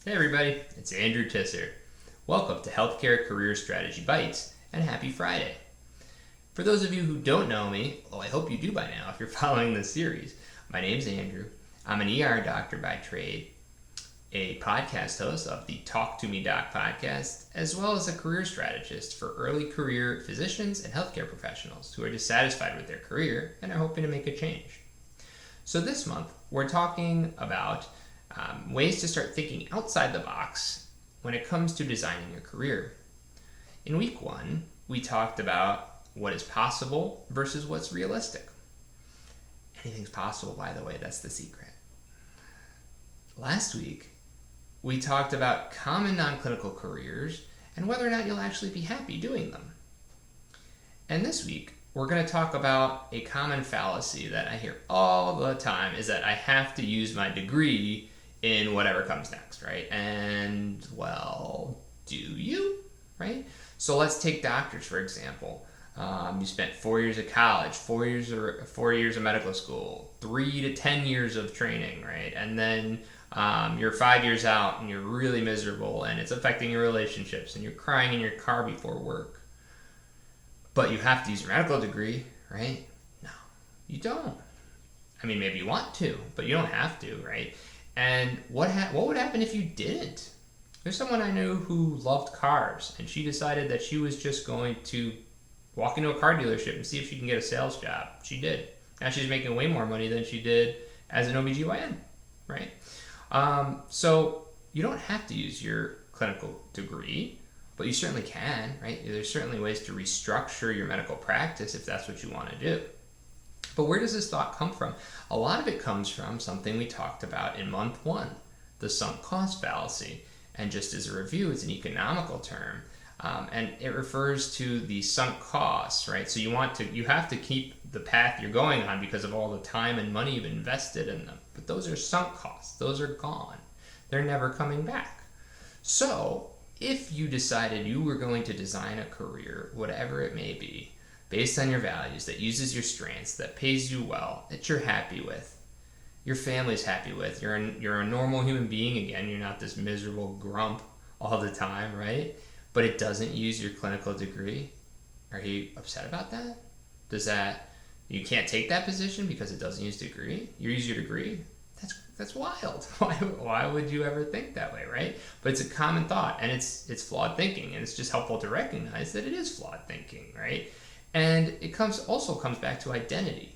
Hey everybody, it's Andrew Tisser. Welcome to Healthcare Career Strategy Bites and happy Friday. For those of you who don't know me, well, I hope you do by now if you're following this series. My name's Andrew. I'm an ER doctor by trade, a podcast host of the Talk to Me Doc podcast, as well as a career strategist for early career physicians and healthcare professionals who are dissatisfied with their career and are hoping to make a change. So this month, we're talking about ways to start thinking outside the box when it comes to designing your career. In week 1, we talked about what is possible versus what's realistic. Anything's possible, by the way, that's the secret. Last week, we talked about common non-clinical careers and whether or not you'll actually be happy doing them. And this week, we're going to talk about a common fallacy that I hear all the time, is that I have to use my degree in whatever comes next, right? And, well, do you, right? So let's take doctors, for example. You spent 4 years of college, 4 years of medical school, 3 to 10 years of training, right? And then you're 5 years out and you're really miserable and it's affecting your relationships and you're crying in your car before work. But you have to use your medical degree, right? No, you don't. I mean, maybe you want to, but you don't have to, right? And what would happen if you didn't? There's someone I knew who loved cars, and she decided that she was just going to walk into a car dealership and see if she can get a sales job. She did. Now she's making way more money than she did as an OBGYN, right? So you don't have to use your clinical degree, but you certainly can, right? There's certainly ways to restructure your medical practice if that's what you want to do. But where does this thought come from? A lot of it comes from something we talked about in month 1, the sunk cost fallacy. And just as a review, it's an economical term. And it refers to the sunk costs, right? So you have to keep the path you're going on because of all the time and money you've invested in them. But those are sunk costs. Those are gone. They're never coming back. So if you decided you were going to design a career, whatever it may be, based on your values, that uses your strengths, that pays you well, that you're happy with, your family's happy with, you're a normal human being again, you're not this miserable grump all the time, right? But it doesn't use your clinical degree. Are you upset about that? You can't take that position because it doesn't use degree? You use your degree? That's wild. Why would you ever think that way, right? But it's a common thought, and it's flawed thinking, and it's just helpful to recognize that it is flawed thinking, right? And it also comes back to identity.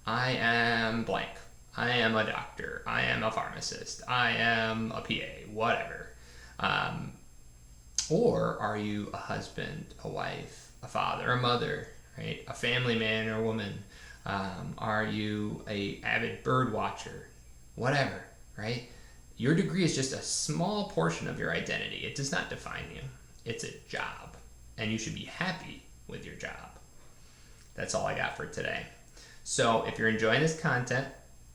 I am blank. I am a doctor. I am a pharmacist. I am a PA, whatever. Or are you a husband, a wife, a father, a mother, right? A family man or woman? Are you a avid bird watcher? Whatever, right? Your degree is just a small portion of your identity. It does not define you. It's a job, and you should be happy with your job. That's all I got for today. So if you're enjoying this content,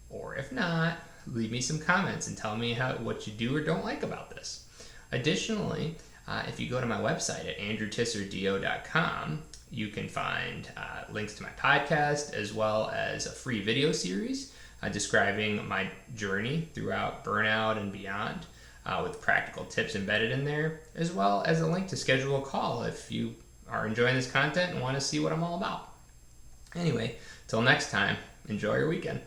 or if not, leave me some comments and tell me what you do or don't like about this. Additionally, if you go to my website at andrewtisserdo.com, you can find links to my podcast as well as a free video series describing my journey throughout burnout and beyond with practical tips embedded in there, as well as a link to schedule a call if you are enjoying this content and want to see what I'm all about. Anyway, till next time, enjoy your weekend.